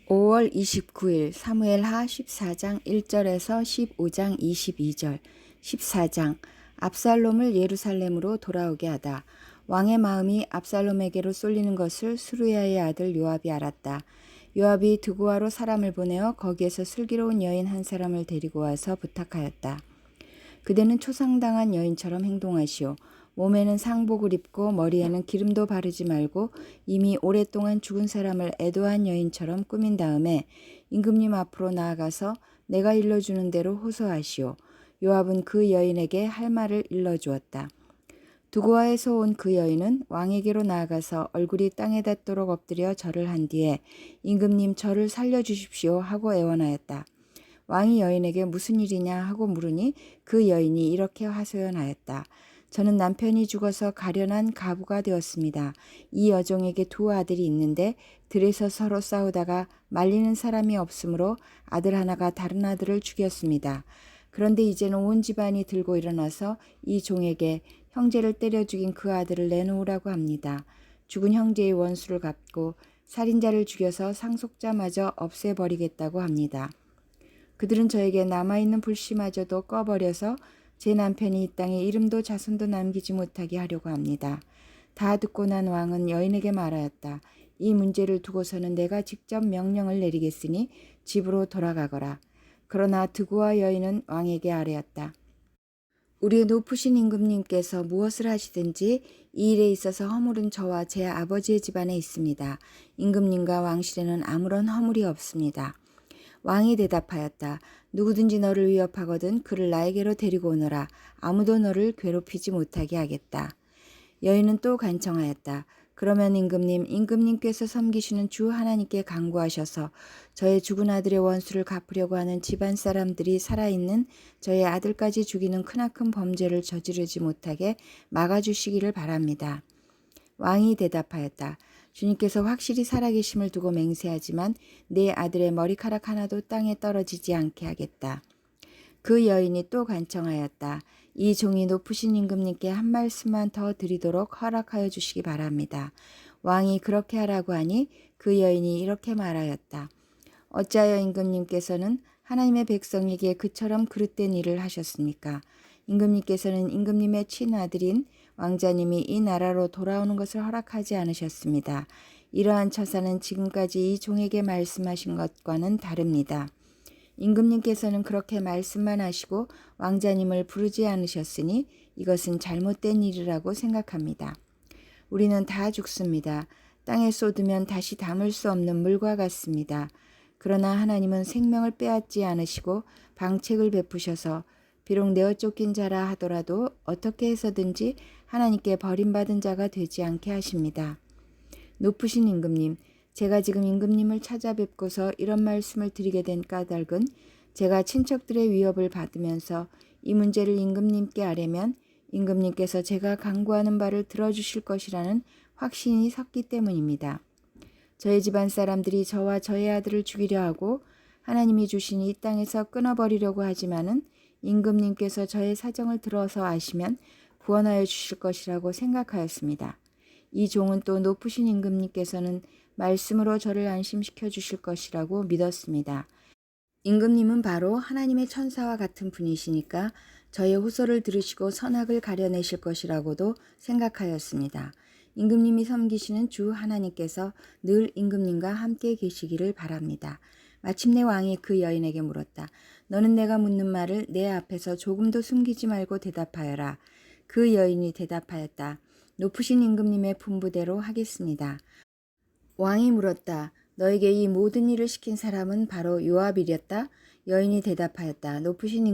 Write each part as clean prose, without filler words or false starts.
5월 29일 사무엘하 14장 1절에서 15장 22절. 14장 압살롬을 예루살렘으로 돌아오게 하다. 왕의 마음이 압살롬에게로 쏠리는 것을 수르야의 아들 요압이 알았다. 요압이 드고아로 사람을 보내어 거기에서 슬기로운 여인 한 사람을 데리고 와서 부탁하였다. 그대는 초상당한 여인처럼 행동하시오. 몸에는 상복을 입고 머리에는 기름도 바르지 말고 이미 오랫동안 죽은 사람을 애도한 여인처럼 꾸민 다음에 임금님 앞으로 나아가서 내가 일러주는 대로 호소하시오. 요압은 그 여인에게 할 말을 일러주었다. 두고아에서 온 그 여인은 왕에게로 나아가서 얼굴이 땅에 닿도록 엎드려 절을 한 뒤에 임금님 저를 살려주십시오 하고 애원하였다. 왕이 여인에게 무슨 일이냐 하고 물으니 그 여인이 이렇게 하소연하였다. 저는 남편이 죽어서 가련한 가부가 되었습니다. 이 여종에게 두 아들이 있는데 들에서 서로 싸우다가 말리는 사람이 없으므로 아들 하나가 다른 아들을 죽였습니다. 그런데 이제는 온 집안이 들고 일어나서 이 종에게 형제를 때려 죽인 그 아들을 내놓으라고 합니다. 죽은 형제의 원수를 갚고 살인자를 죽여서 상속자마저 없애버리겠다고 합니다. 그들은 저에게 남아있는 불씨마저도 꺼버려서 제 남편이 이 땅에 이름도 자손도 남기지 못하게 하려고 합니다. 다 듣고 난 왕은 여인에게 말하였다. 이 문제를 두고서는 내가 직접 명령을 내리겠으니 집으로 돌아가거라. 그러나 드고아 여인은 왕에게 아뢰었다. 우리의 높으신 임금님께서 무엇을 하시든지 이 일에 있어서 허물은 저와 제 아버지의 집안에 있습니다. 임금님과 왕실에는 아무런 허물이 없습니다. 왕이 대답하였다. 누구든지 너를 위협하거든 그를 나에게로 데리고 오너라. 아무도 너를 괴롭히지 못하게 하겠다. 여인은 또 간청하였다. 그러면 임금님께서 섬기시는 주 하나님께 간구하셔서 저의 죽은 아들의 원수를 갚으려고 하는 집안 사람들이 살아있는 저의 아들까지 죽이는 크나큰 범죄를 저지르지 못하게 막아주시기를 바랍니다. 왕이 대답하였다. 주님께서 확실히 살아계심을 두고 맹세하지만 내 아들의 머리카락 하나도 땅에 떨어지지 않게 하겠다. 그 여인이 또 간청하였다. 이 종이 높으신 임금님께 한 말씀만 더 드리도록 허락하여 주시기 바랍니다. 왕이 그렇게 하라고 하니 그 여인이 이렇게 말하였다. 어찌하여 임금님께서는 하나님의 백성에게 그처럼 그릇된 일을 하셨습니까? 임금님께서는 임금님의 친아들인 왕자님이 이 나라로 돌아오는 것을 허락하지 않으셨습니다. 이러한 처사는 지금까지 이 종에게 말씀하신 것과는 다릅니다. 임금님께서는 그렇게 말씀만 하시고 왕자님을 부르지 않으셨으니 이것은 잘못된 일이라고 생각합니다. 우리는 다 죽습니다. 땅에 쏟으면 다시 담을 수 없는 물과 같습니다. 그러나 하나님은 생명을 빼앗지 않으시고 방책을 베푸셔서 비록 내어 쫓긴 자라 하더라도 어떻게 해서든지 하나님께 버림받은 자가 되지 않게 하십니다. 높으신 임금님, 제가 지금 임금님을 찾아뵙고서 이런 말씀을 드리게 된 까닭은 제가 친척들의 위협을 받으면서 이 문제를 임금님께 아뢰면 임금님께서 제가 간구하는 바를 들어주실 것이라는 확신이 섰기 때문입니다. 저희 집안 사람들이 저와 저의 아들을 죽이려 하고 하나님이 주신 이 땅에서 끊어버리려고 하지만은 임금님께서 저의 사정을 들어서 아시면 구원하여 주실 것이라고 생각하였습니다. 이 종은 또 높으신 임금님께서는 말씀으로 저를 안심시켜 주실 것이라고 믿었습니다. 임금님은 바로 하나님의 천사와 같은 분이시니까 저의 호소를 들으시고 선악을 가려내실 것이라고도 생각하였습니다. 임금님이 섬기시는 주 하나님께서 늘 임금님과 함께 계시기를 바랍니다. 마침내 왕이 그 여인에게 물었다. 너는 내가 묻는 말을 내 앞에서 조금도 숨기지 말고 대답하여라. 그 여인이 대답하였다. 높으신 임금님의 분부대로 하겠습니다. 왕이 물었다. 너에게 이 모든 일을 시킨 사람은 바로 요압이렸다. 여인이 대답하였다. 높으신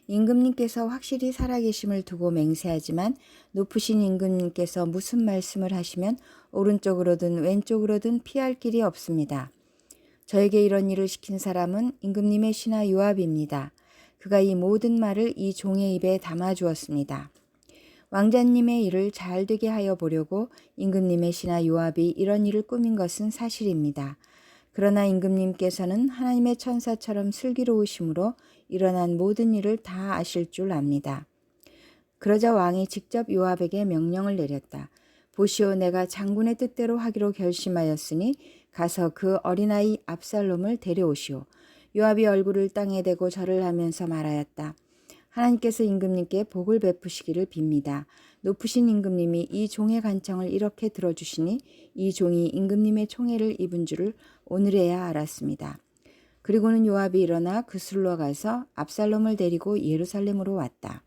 임금님께서 확실히 살아계심을 두고 맹세하지만 높으신 임금님께서 무슨 말씀을 하시면 오른쪽으로든 왼쪽으로든 피할 길이 없습니다. 저에게 이런 일을 시킨 사람은 임금님의 신하 요압입니다. 그가 이 모든 말을 이 종의 입에 담아주었습니다. 왕자님의 일을 잘 되게 하여 보려고 임금님의 신하 요압이 이런 일을 꾸민 것은 사실입니다. 그러나 임금님께서는 하나님의 천사처럼 슬기로우심으로 일어난 모든 일을 다 아실 줄 압니다. 그러자 왕이 직접 요압에게 명령을 내렸다. 보시오, 내가 장군의 뜻대로 하기로 결심하였으니 가서 그 어린아이 압살롬을 데려오시오. 요압이 얼굴을 땅에 대고 절을 하면서 말하였다. 하나님께서 임금님께 복을 베푸시기를 빕니다. 높으신 임금님이 이 종의 간청을 이렇게 들어주시니 이 종이 임금님의 총애를 입은 줄을 오늘에야 알았습니다. 그리고는 요압이 일어나 그술로 가서 압살롬을 데리고 예루살렘으로 왔다.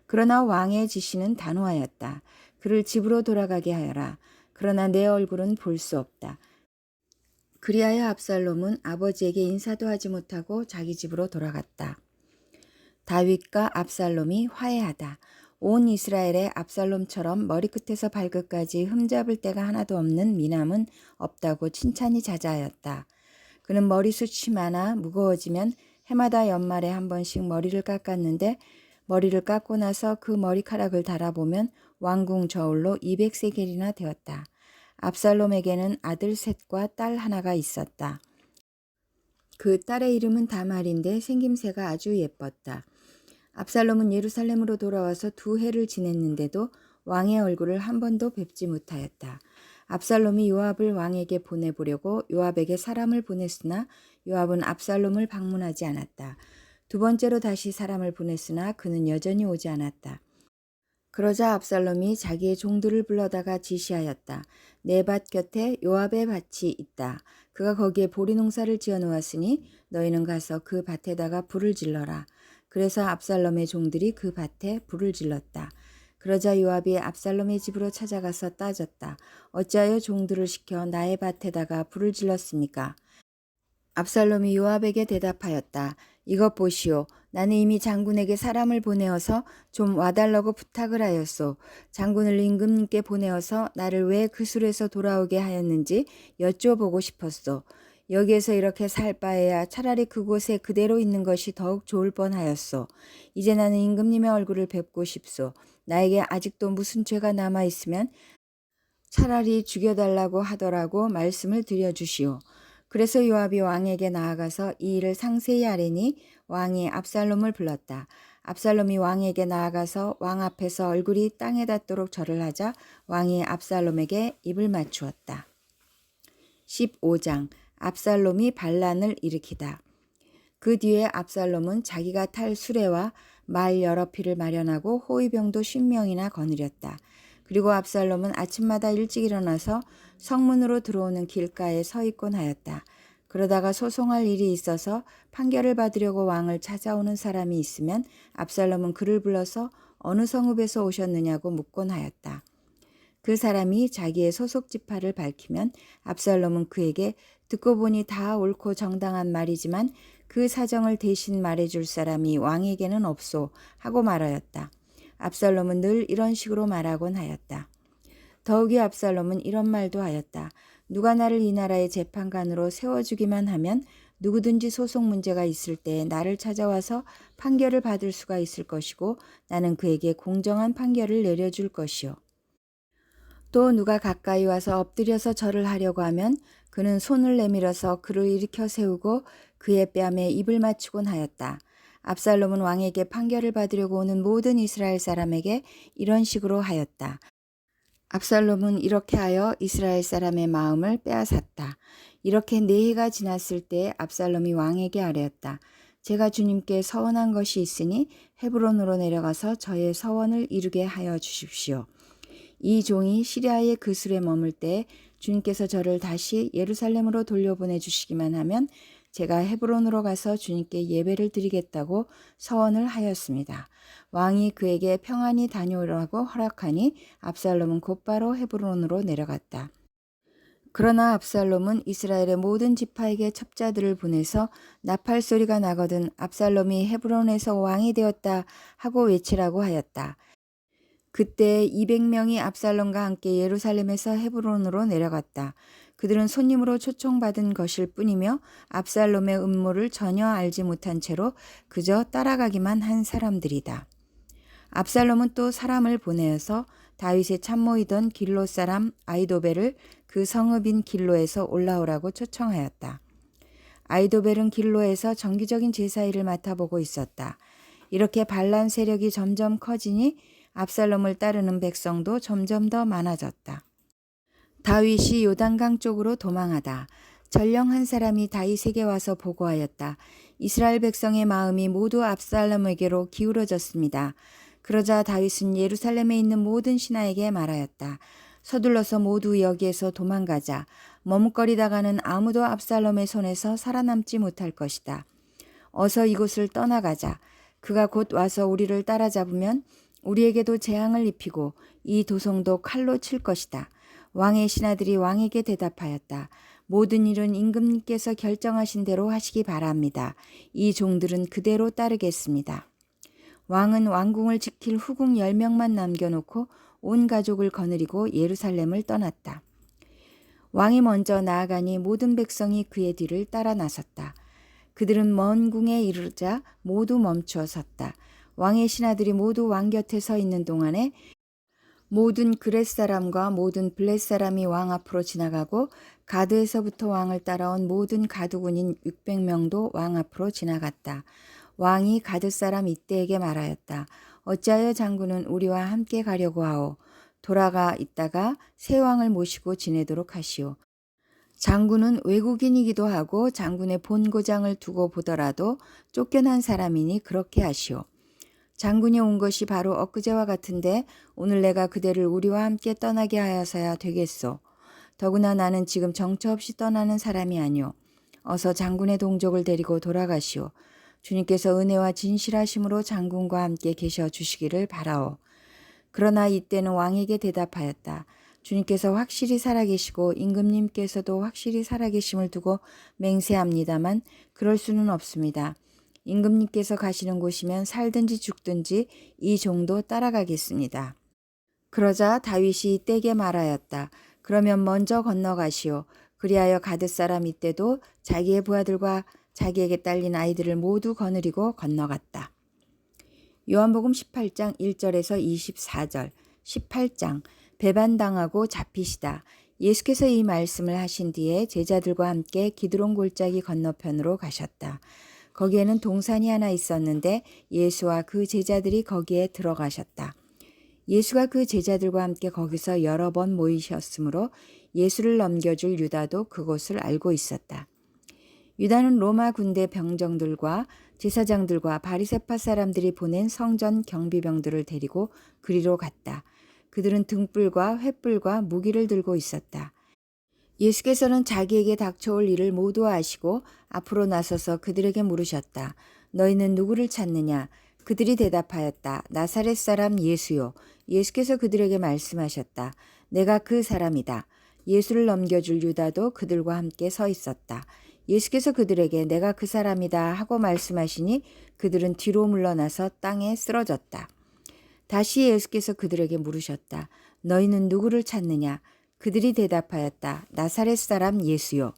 그러나 왕의 지시는 단호하였다. 그를 집으로 돌아가게 하여라. 그러나 내 얼굴은 볼 수 없다. 그리하여 압살롬은 아버지에게 인사도 하지 못하고 자기 집으로 돌아갔다. 다윗과 압살롬이 화해하다. 온 이스라엘에 압살롬처럼 머리끝에서 발끝까지 흠잡을 데가 하나도 없는 미남은 없다고 칭찬이 자자하였다. 그는 머리숱이 많아 무거워지면 해마다 연말에 한 번씩 머리를 깎았는데 머리를 깎고 나서 그 머리카락을 달아보면 왕궁 저울로 200세겔이나 되었다. 압살롬에게는 아들 셋과 딸 하나가 있었다. 그 딸의 이름은 다말인데 생김새가 아주 예뻤다. 압살롬은 예루살렘으로 돌아와서 2해를 지냈는데도 왕의 얼굴을 한 번도 뵙지 못하였다. 압살롬이 요압을 왕에게 보내보려고 요압에게 사람을 보냈으나 요압은 압살롬을 방문하지 않았다. 2번째로 다시 사람을 보냈으나 그는 여전히 오지 않았다. 그러자 압살롬이 자기의 종들을 불러다가 지시하였다. 내 밭 곁에 요압의 밭이 있다. 그가 거기에 보리 농사를 지어 놓았으니 너희는 가서 그 밭에다가 불을 질러라. 그래서 압살롬의 종들이 그 밭에 불을 질렀다. 그러자 요압이 압살롬의 집으로 찾아가서 따졌다. 어찌하여 종들을 시켜 나의 밭에다가 불을 질렀습니까? 압살롬이 요압에게 대답하였다. 이것 보시오. 나는 이미 장군에게 사람을 보내어서 좀 와달라고 부탁을 하였소. 장군을 임금님께 보내어서 나를 왜 그술에서 돌아오게 하였는지 여쭤보고 싶었소. 여기에서 이렇게 살 바에야 차라리 그곳에 그대로 있는 것이 더욱 좋을 뻔하였소. 이제 나는 임금님의 얼굴을 뵙고 싶소. 나에게 아직도 무슨 죄가 남아있으면 차라리 죽여달라고 하더라고 말씀을 드려주시오. 그래서 요압이 왕에게 나아가서 이 일을 상세히 아뢰니 왕이 압살롬을 불렀다. 압살롬이 왕에게 나아가서 왕 앞에서 얼굴이 땅에 닿도록 절을 하자 왕이 압살롬에게 입을 맞추었다. 15장 압살롬이 반란을 일으키다. 그 뒤에 압살롬은 자기가 탈 수레와 말 여러匹를 마련하고 호위병도 50명이나 거느렸다. 그리고 압살롬은 아침마다 일찍 일어나서 성문으로 들어오는 길가에 서 있곤 하였다. 그러다가 소송할 일이 있어서 판결을 받으려고 왕을 찾아오는 사람이 있으면 압살롬은 그를 불러서 어느 성읍에서 오셨느냐고 묻곤 하였다. 그 사람이 자기의 소속 지파를 밝히면 압살롬은 그에게 듣고 보니 다 옳고 정당한 말이지만 그 사정을 대신 말해줄 사람이 왕에게는 없소 하고 말하였다. 압살롬은 늘 이런 식으로 말하곤 하였다. 더욱이 압살롬은 이런 말도 하였다. 누가 나를 이 나라의 재판관으로 세워주기만 하면 누구든지 소송 문제가 있을 때 나를 찾아와서 판결을 받을 수가 있을 것이고 나는 그에게 공정한 판결을 내려줄 것이요. 또 누가 가까이 와서 엎드려서 절을 하려고 하면 그는 손을 내밀어서 그를 일으켜 세우고 그의 뺨에 입을 맞추곤 하였다. 압살롬은 왕에게 판결을 받으려고 오는 모든 이스라엘 사람에게 이런 식으로 하였다. 압살롬은 이렇게 하여 이스라엘 사람의 마음을 빼앗았다. 이렇게 4해가 지났을 때 압살롬이 왕에게 아뢰었다. 제가 주님께 서원한 것이 있으니 헤브론으로 내려가서 저의 서원을 이루게 하여 주십시오. 이 종이 시리아의 그술에 머물 때 주님께서 저를 다시 예루살렘으로 돌려보내 주시기만 하면 제가 헤브론으로 가서 주님께 예배를 드리겠다고 서원을 하였습니다. 왕이 그에게 평안히 다녀오라고 허락하니 압살롬은 곧바로 헤브론으로 내려갔다. 그러나 압살롬은 이스라엘의 모든 지파에게 첩자들을 보내서 나팔 소리가 나거든 압살롬이 헤브론에서 왕이 되었다 하고 외치라고 하였다. 그때 200명이 압살롬과 함께 예루살렘에서 헤브론으로 내려갔다. 그들은 손님으로 초청받은 것일 뿐이며 압살롬의 음모를 전혀 알지 못한 채로 그저 따라가기만 한 사람들이다. 압살롬은 또 사람을 보내어서 다윗의 참모이던 길로 사람 아이도벨을 그 성읍인 길로에서 올라오라고 초청하였다. 아이도벨은 길로에서 정기적인 제사일을 맡아보고 있었다. 이렇게 반란 세력이 점점 커지니 압살롬을 따르는 백성도 점점 더 많아졌다. 다윗이 요단강 쪽으로 도망하다. 전령 한 사람이 다윗에게 와서 보고하였다. 이스라엘 백성의 마음이 모두 압살롬에게로 기울어졌습니다. 그러자 다윗은 예루살렘에 있는 모든 신하에게 말하였다. 서둘러서 모두 여기에서 도망가자. 머뭇거리다가는 아무도 압살롬의 손에서 살아남지 못할 것이다. 어서 이곳을 떠나가자. 그가 곧 와서 우리를 따라잡으면 우리에게도 재앙을 입히고 이 도성도 칼로 칠 것이다. 왕의 신하들이 왕에게 대답하였다. 모든 일은 임금님께서 결정하신 대로 하시기 바랍니다. 이 종들은 그대로 따르겠습니다. 왕은 왕궁을 지킬 후궁 10명만 남겨놓고 온 가족을 거느리고 예루살렘을 떠났다. 왕이 먼저 나아가니 모든 백성이 그의 뒤를 따라 나섰다. 그들은 먼 궁에 이르자 모두 멈추어 섰다. 왕의 신하들이 모두 왕 곁에 서 있는 동안에 모든 그렛 사람과 모든 블렛 사람이 왕 앞으로 지나가고 가드에서부터 왕을 따라온 모든 가두군인 600명도 왕 앞으로 지나갔다. 왕이 가드 사람 이때에게 말하였다. 어찌하여 장군은 우리와 함께 가려고 하오. 돌아가 있다가 새 왕을 모시고 지내도록 하시오. 장군은 외국인이기도 하고 장군의 본고장을 두고 보더라도 쫓겨난 사람이니 그렇게 하시오. 장군이 온 것이 바로 엊그제와 같은데 오늘 내가 그대를 우리와 함께 떠나게 하여서야 되겠소. 더구나 나는 지금 정처 없이 떠나는 사람이 아니오. 어서 장군의 동족을 데리고 돌아가시오. 주님께서 은혜와 진실하심으로 장군과 함께 계셔 주시기를 바라오. 그러나 이때는 왕에게 대답하였다. 주님께서 확실히 살아계시고 임금님께서도 확실히 살아계심을 두고 맹세합니다만 그럴 수는 없습니다. 임금님께서 가시는 곳이면 살든지 죽든지 이 종도 따라가겠습니다. 그러자 다윗이 이때에게 말하였다. 그러면 먼저 건너가시오. 그리하여 가드 사람 이때도 자기의 부하들과 자기에게 딸린 아이들을 모두 거느리고 건너갔다. 요한복음 18장 1절에서 24절 18장 배반당하고 잡히시다. 예수께서 이 말씀을 하신 뒤에 제자들과 함께 기드론 골짜기 건너편으로 가셨다. 거기에는 동산이 하나 있었는데 예수와 그 제자들이 거기에 들어가셨다. 예수가 그 제자들과 함께 거기서 여러 번 모이셨으므로 예수를 넘겨줄 유다도 그곳을 알고 있었다. 유다는 로마 군대 병정들과 제사장들과 바리새파 사람들이 보낸 성전 경비병들을 데리고 그리로 갔다. 그들은 등불과 횃불과 무기를 들고 있었다. 예수께서는 자기에게 닥쳐올 일을 모두 아시고 앞으로 나서서 그들에게 물으셨다. 너희는 누구를 찾느냐? 그들이 대답하였다. 나사렛 사람 예수요. 예수께서 그들에게 말씀하셨다. 내가 그 사람이다. 예수를 넘겨줄 유다도 그들과 함께 서 있었다. 예수께서 그들에게 내가 그 사람이다 하고 말씀하시니 그들은 뒤로 물러나서 땅에 쓰러졌다. 다시 예수께서 그들에게 물으셨다. 너희는 누구를 찾느냐? 그들이 대답하였다. 나사렛 사람 예수요.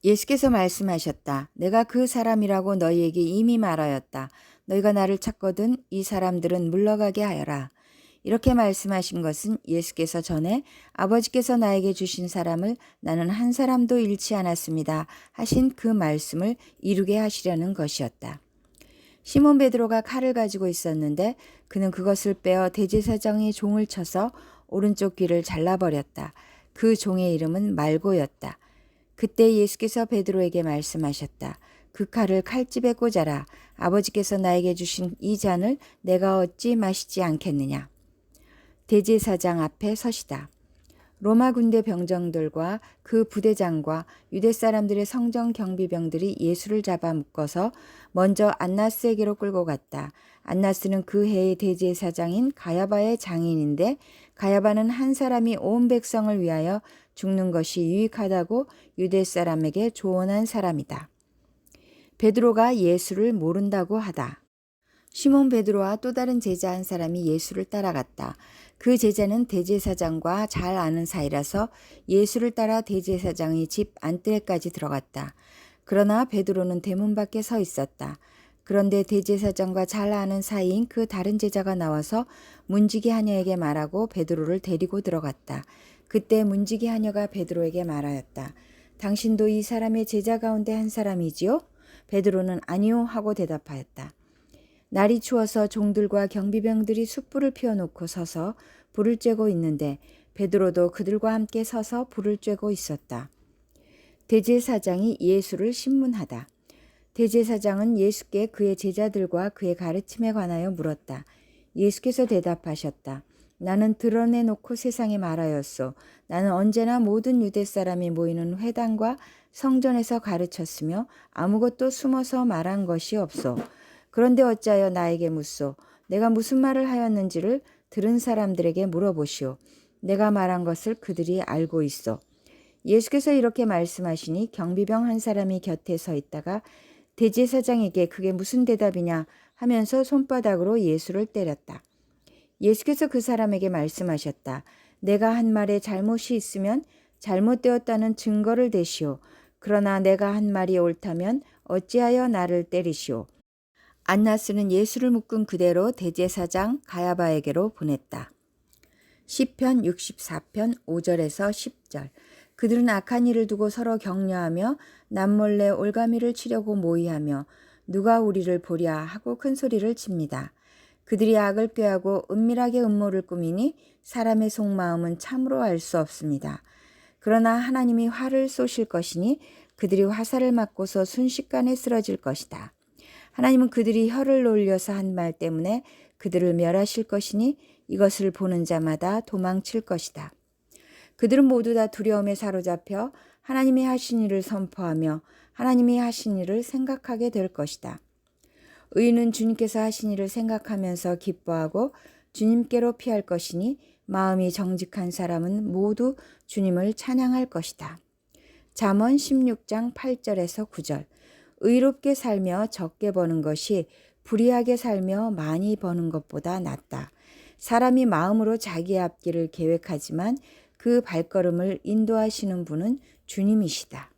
예수께서 말씀하셨다. 내가 그 사람이라고 너희에게 이미 말하였다. 너희가 나를 찾거든 이 사람들은 물러가게 하여라. 이렇게 말씀하신 것은 예수께서 전에 아버지께서 나에게 주신 사람을 나는 한 사람도 잃지 않았습니다 하신 그 말씀을 이루게 하시려는 것이었다. 시몬 베드로가 칼을 가지고 있었는데 그는 그것을 빼어 대제사장의 종을 쳐서 오른쪽 귀를 잘라버렸다. 그 종의 이름은 말고였다. 그때 예수께서 베드로에게 말씀하셨다. 그 칼을 칼집에 꽂아라. 아버지께서 나에게 주신 이 잔을 내가 어찌 마시지 않겠느냐. 대제사장 앞에 서시다. 로마 군대 병정들과 그 부대장과 유대 사람들의 성전 경비병들이 예수를 잡아 묶어서 먼저 안나스에게로 끌고 갔다. 안나스는 그 해의 대제사장인 가야바의 장인인데 가야바는 한 사람이 온 백성을 위하여 죽는 것이 유익하다고 유대 사람에게 조언한 사람이다. 베드로가 예수를 모른다고 하다. 시몬 베드로와 또 다른 제자 한 사람이 예수를 따라갔다. 그 제자는 대제사장과 잘 아는 사이라서 예수를 따라 대제사장의 집 안뜰에까지 들어갔다. 그러나 베드로는 대문 밖에 서 있었다. 그런데 대제사장과 잘 아는 사이인 그 다른 제자가 나와서 문지기 하녀에게 말하고 베드로를 데리고 들어갔다. 그때 문지기 하녀가 베드로에게 말하였다. 당신도 이 사람의 제자 가운데 한 사람이지요? 베드로는 아니요 하고 대답하였다. 날이 추워서 종들과 경비병들이 숯불을 피워놓고 서서 불을 쬐고 있는데 베드로도 그들과 함께 서서 불을 쬐고 있었다. 대제사장이 예수를 신문하다. 대제사장은 예수께 그의 제자들과 그의 가르침에 관하여 물었다. 예수께서 대답하셨다. 나는 드러내놓고 세상에 말하였소. 나는 언제나 모든 유대 사람이 모이는 회당과 성전에서 가르쳤으며 아무것도 숨어서 말한 것이 없소. 그런데 어찌하여 나에게 묻소. 내가 무슨 말을 하였는지를 들은 사람들에게 물어보시오. 내가 말한 것을 그들이 알고 있어. 예수께서 이렇게 말씀하시니 경비병 한 사람이 곁에 서 있다가 대제사장에게 그게 무슨 대답이냐 하면서 손바닥으로 예수를 때렸다. 예수께서 그 사람에게 말씀하셨다. 내가 한 말에 잘못이 있으면 잘못되었다는 증거를 대시오. 그러나 내가 한 말이 옳다면 어찌하여 나를 때리시오. 안나스는 예수를 묶은 그대로 대제사장 가야바에게로 보냈다. 시편 64편 5절에서 10절. 그들은 악한 일을 두고 서로 격려하며 남몰래 올가미를 치려고 모의하며 누가 우리를 보랴 하고 큰 소리를 칩니다. 그들이 악을 꾀하고 은밀하게 음모를 꾸미니 사람의 속마음은 참으로 알 수 없습니다. 그러나 하나님이 화를 쏘실 것이니 그들이 화살을 맞고서 순식간에 쓰러질 것이다. 하나님은 그들이 혀를 놀려서 한 말 때문에 그들을 멸하실 것이니 이것을 보는 자마다 도망칠 것이다. 그들은 모두 다 두려움에 사로잡혀 하나님이 하신 일을 선포하며 하나님이 하신 일을 생각하게 될 것이다. 의인은 주님께서 하신 일을 생각하면서 기뻐하고 주님께로 피할 것이니 마음이 정직한 사람은 모두 주님을 찬양할 것이다. 잠언 16장 8절에서 9절. 의롭게 살며 적게 버는 것이 불의하게 살며 많이 버는 것보다 낫다. 사람이 마음으로 자기의 앞길을 계획하지만 그 발걸음을 인도하시는 분은 주님이시다.